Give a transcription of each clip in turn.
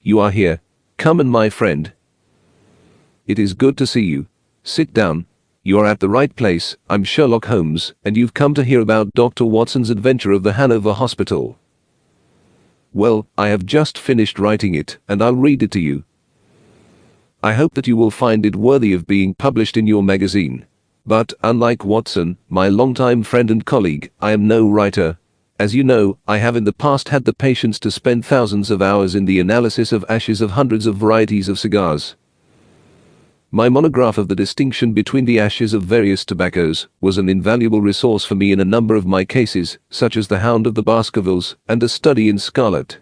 you are here. Come in, my friend. It is good to see you. Sit down. You are at the right place. I'm Sherlock Holmes, and you've come to hear about Dr. Watson's adventure of the Hanover Hospital. Well, I have just finished writing it, and I'll read it to you. I hope that you will find it worthy of being published in your magazine. But, unlike Watson, my longtime friend and colleague, I am no writer. As you know, I have in the past had the patience to spend thousands of hours in the analysis of ashes of hundreds of varieties of cigars. My monograph of the distinction between the ashes of various tobaccos was an invaluable resource for me in a number of my cases, such as the Hound of the Baskervilles and a study in scarlet.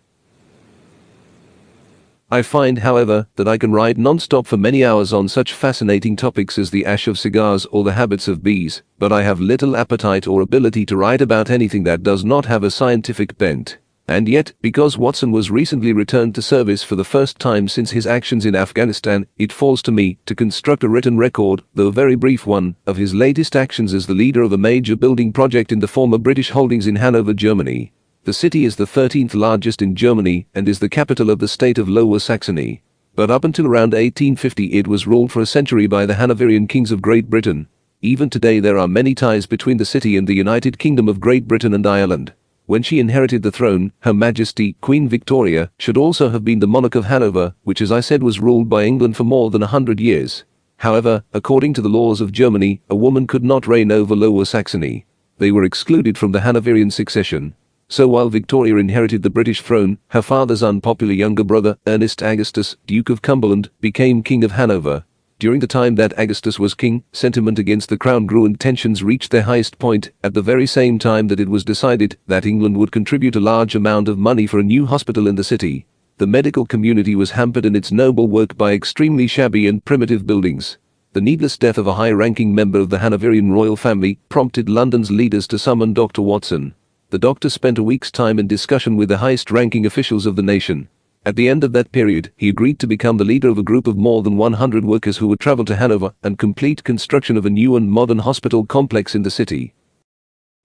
I find, however, that I can write non-stop for many hours on such fascinating topics as the ash of cigars or the habits of bees, but I have little appetite or ability to write about anything that does not have a scientific bent. And yet, because Watson was recently returned to service for the first time since his actions in Afghanistan, it falls to me to construct a written record, though a very brief one, of his latest actions as the leader of a major building project in the former British holdings in Hanover, Germany. The city is the 13th largest in Germany and is the capital of the state of Lower Saxony. But up until around 1850 it was ruled for a century by the Hanoverian kings of Great Britain. Even today there are many ties between the city and the United Kingdom of Great Britain and Ireland. When she inherited the throne, Her Majesty Queen Victoria should also have been the monarch of Hanover, which, as I said, was ruled by England for more than 100 years. However, according to the laws of Germany, a woman could not reign over Lower Saxony. They were excluded from the Hanoverian succession. So while Victoria inherited the British throne, her father's unpopular younger brother, Ernest Augustus, Duke of Cumberland, became King of Hanover. During the time that Augustus was king, sentiment against the crown grew and tensions reached their highest point at the very same time that it was decided that England would contribute a large amount of money for a new hospital in the city. The medical community was hampered in its noble work by extremely shabby and primitive buildings. The needless death of a high-ranking member of the Hanoverian royal family prompted London's leaders to summon Dr. Watson. The doctor spent a week's time in discussion with the highest-ranking officials of the nation. At the end of that period, he agreed to become the leader of a group of more than 100 workers who would travel to Hanover and complete construction of a new and modern hospital complex in the city.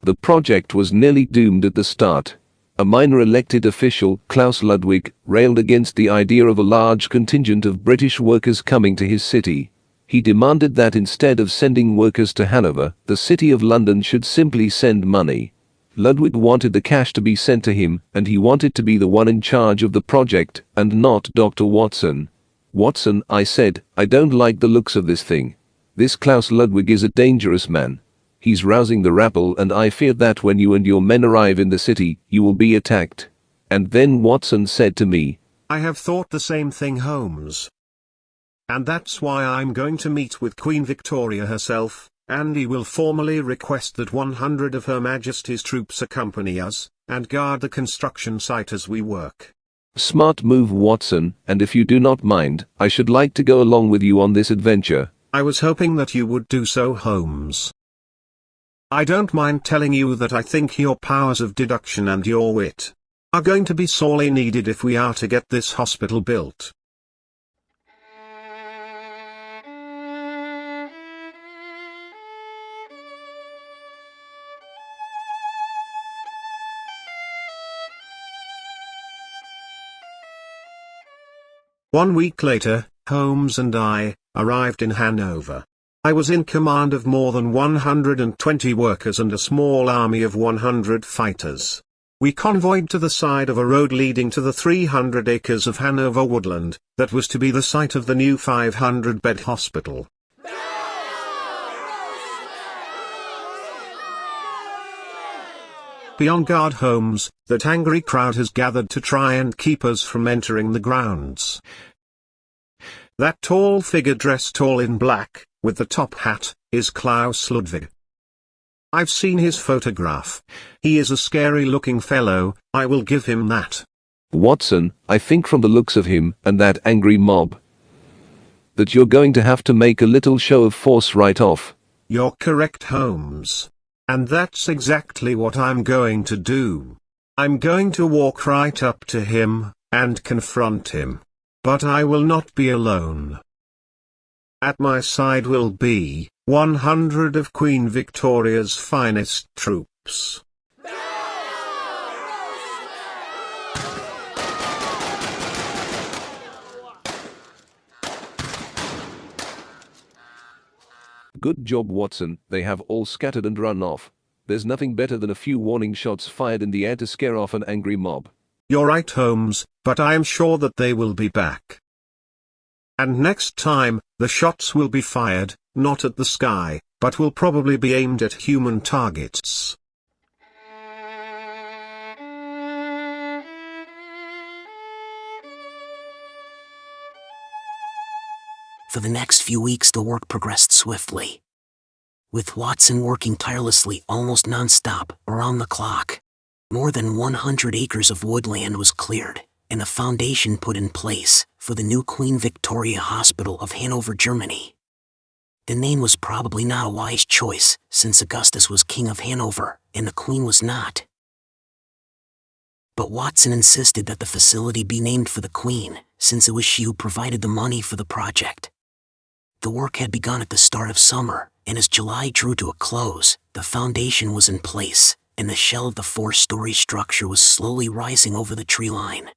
The project was nearly doomed at the start. A minor elected official, Klaus Ludwig, railed against the idea of a large contingent of British workers coming to his city. He demanded that instead of sending workers to Hanover, the City of London should simply send money. Ludwig wanted the cash to be sent to him, and he wanted to be the one in charge of the project, and not Dr. Watson. Watson, I said, I don't like the looks of this thing. This Klaus Ludwig is a dangerous man. He's rousing the rabble, and I fear that when you and your men arrive in the city, you will be attacked. And then Watson said to me, I have thought the same thing, Holmes. And that's why I'm going to meet with Queen Victoria herself, and he will formally request that 100 of Her Majesty's troops accompany us, and guard the construction site as we work. Smart move, Watson, and if you do not mind, I should like to go along with you on this adventure. I was hoping that you would do so, Holmes. I don't mind telling you that I think your powers of deduction and your wit are going to be sorely needed if we are to get this hospital built. One week later, Holmes and I arrived in Hanover. I was in command of more than 120 workers and a small army of 100 fighters. We convoyed to the side of a road leading to the 300 acres of Hanover woodland that was to be the site of the new 500-bed hospital. Be on guard, Holmes, that angry crowd has gathered to try and keep us from entering the grounds. That tall figure dressed all in black, with the top hat, is Klaus Ludwig. I've seen his photograph. He is a scary-looking fellow, I will give him that. Watson, I think from the looks of him and that angry mob, that you're going to have to make a little show of force right off. You're correct, Holmes. And that's exactly what I'm going to do. I'm going to walk right up to him, and confront him. But I will not be alone. At my side will be 100 of Queen Victoria's finest troops. Good job, Watson. They have all scattered and run off. There's nothing better than a few warning shots fired in the air to scare off an angry mob. You're right, Holmes, but I am sure that they will be back. And next time, the shots will be fired, not at the sky, but will probably be aimed at human targets. For the next few weeks the work progressed swiftly, with Watson working tirelessly almost non-stop, around the clock. More than 100 acres of woodland was cleared, and a foundation put in place for the new Queen Victoria Hospital of Hanover, Germany. The name was probably not a wise choice, since Augustus was King of Hanover, and the Queen was not. But Watson insisted that the facility be named for the Queen, since it was she who provided the money for the project. The work had begun at the start of summer, and as July drew to a close, the foundation was in place, and the shell of the 4-story structure was slowly rising over the tree line.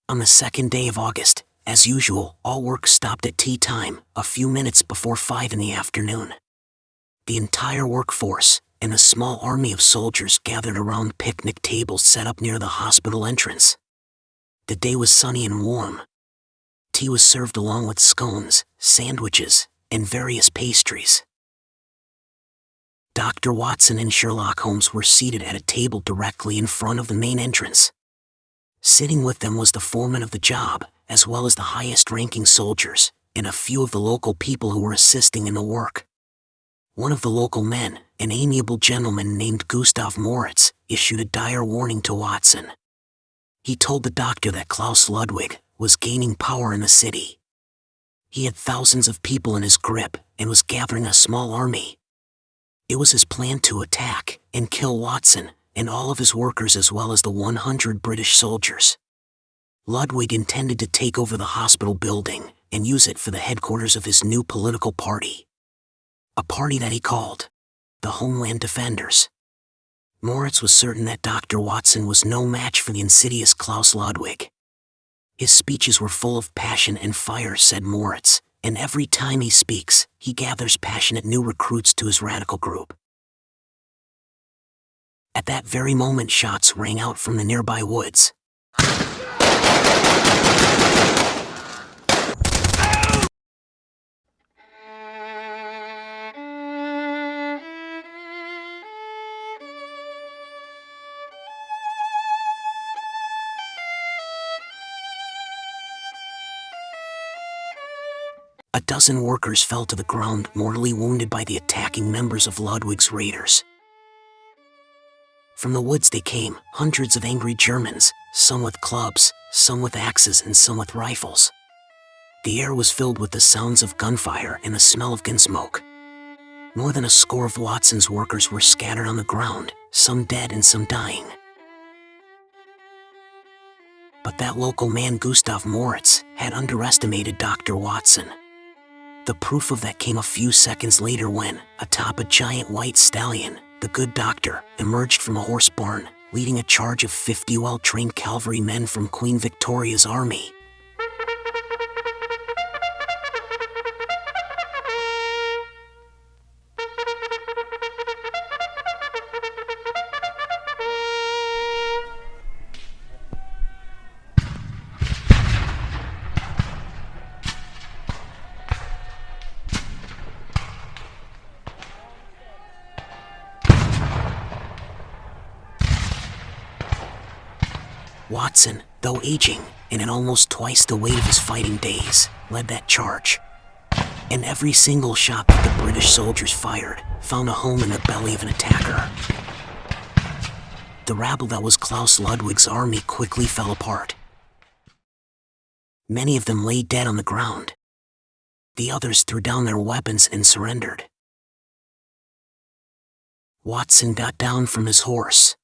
On the second day of August, as usual, all work stopped at tea time, a few minutes before 5 in the afternoon. The entire workforce, and a small army of soldiers gathered around picnic tables set up near the hospital entrance. The day was sunny and warm. Tea was served along with scones, sandwiches, and various pastries. Dr. Watson and Sherlock Holmes were seated at a table directly in front of the main entrance. Sitting with them was the foreman of the job, as well as the highest-ranking soldiers, and a few of the local people who were assisting in the work. One of the local men, an amiable gentleman named Gustav Moritz, issued a dire warning to Watson. He told the doctor that Klaus Ludwig was gaining power in the city. He had thousands of people in his grip and was gathering a small army. It was his plan to attack and kill Watson and all of his workers as well as the 100 British soldiers. Ludwig intended to take over the hospital building and use it for the headquarters of his new political party. A party that he called the Homeland Defenders. Moritz was certain that Dr. Watson was no match for the insidious Klaus Ludwig. His speeches were full of passion and fire, said Moritz, and every time he speaks, he gathers passionate new recruits to his radical group. At that very moment, shots rang out from the nearby woods. A dozen workers fell to the ground, mortally wounded by the attacking members of Ludwig's raiders. From the woods they came, hundreds of angry Germans, some with clubs, some with axes, and some with rifles. The air was filled with the sounds of gunfire and the smell of gun smoke. More than a score of Watson's workers were scattered on the ground, some dead and some dying. But that local man, Gustav Moritz, had underestimated Dr. Watson. The proof of that came a few seconds later when, atop a giant white stallion, the good doctor emerged from a horse barn, leading a charge of 50 well-trained cavalrymen from Queen Victoria's army. Watson, though aging, and at almost twice the weight of his fighting days, led that charge. And every single shot that the British soldiers fired found a home in the belly of an attacker. The rabble that was Klaus Ludwig's army quickly fell apart. Many of them lay dead on the ground. The others threw down their weapons and surrendered. Watson got down from his horse.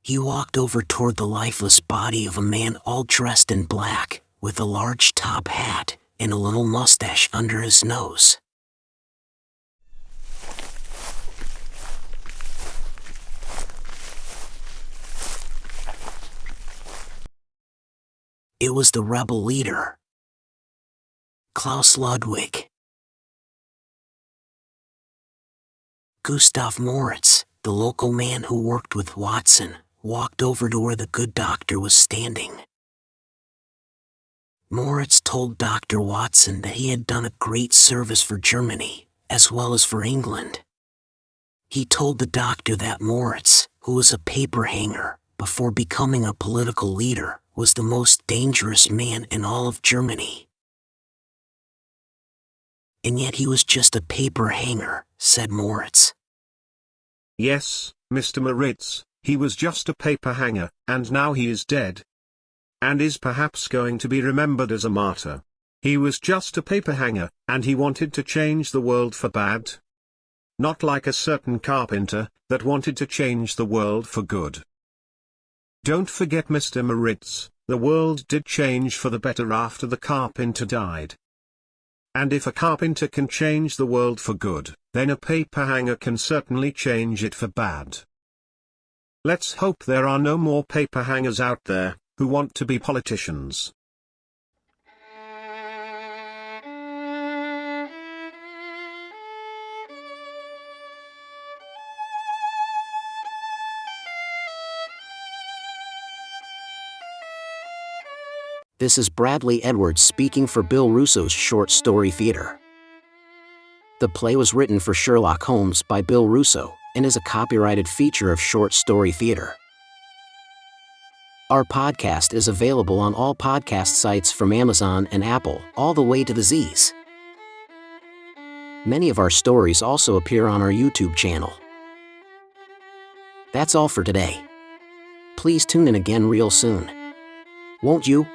He walked over toward the lifeless body of a man all dressed in black, with a large top hat and a little mustache under his nose. It was the rebel leader, Klaus Ludwig. Gustav Moritz, the local man who worked with Watson, walked over to where the good doctor was standing. Moritz told Dr. Watson that he had done a great service for Germany, as well as for England. He told the doctor that Moritz, who was a paper hanger, before becoming a political leader, was the most dangerous man in all of Germany. And yet he was just a paper hanger, said Moritz. Yes, Mr. Moritz, he was just a paper hanger, and now he is dead. And is perhaps going to be remembered as a martyr. He was just a paper hanger, and he wanted to change the world for bad. Not like a certain carpenter, that wanted to change the world for good. Don't forget, Mr. Moritz, the world did change for the better after the carpenter died. And if a carpenter can change the world for good, then a paper hanger can certainly change it for bad. Let's hope there are no more paper hangers out there who want to be politicians. This is Bradley Edwards speaking for Bill Russo's Short Story Theater. The play was written for Sherlock Holmes by Bill Russo and is a copyrighted feature of Short Story Theater. Our podcast is available on all podcast sites from Amazon and Apple, all the way to the Z's. Many of our stories also appear on our YouTube channel. That's all for today. Please tune in again real soon. Won't you?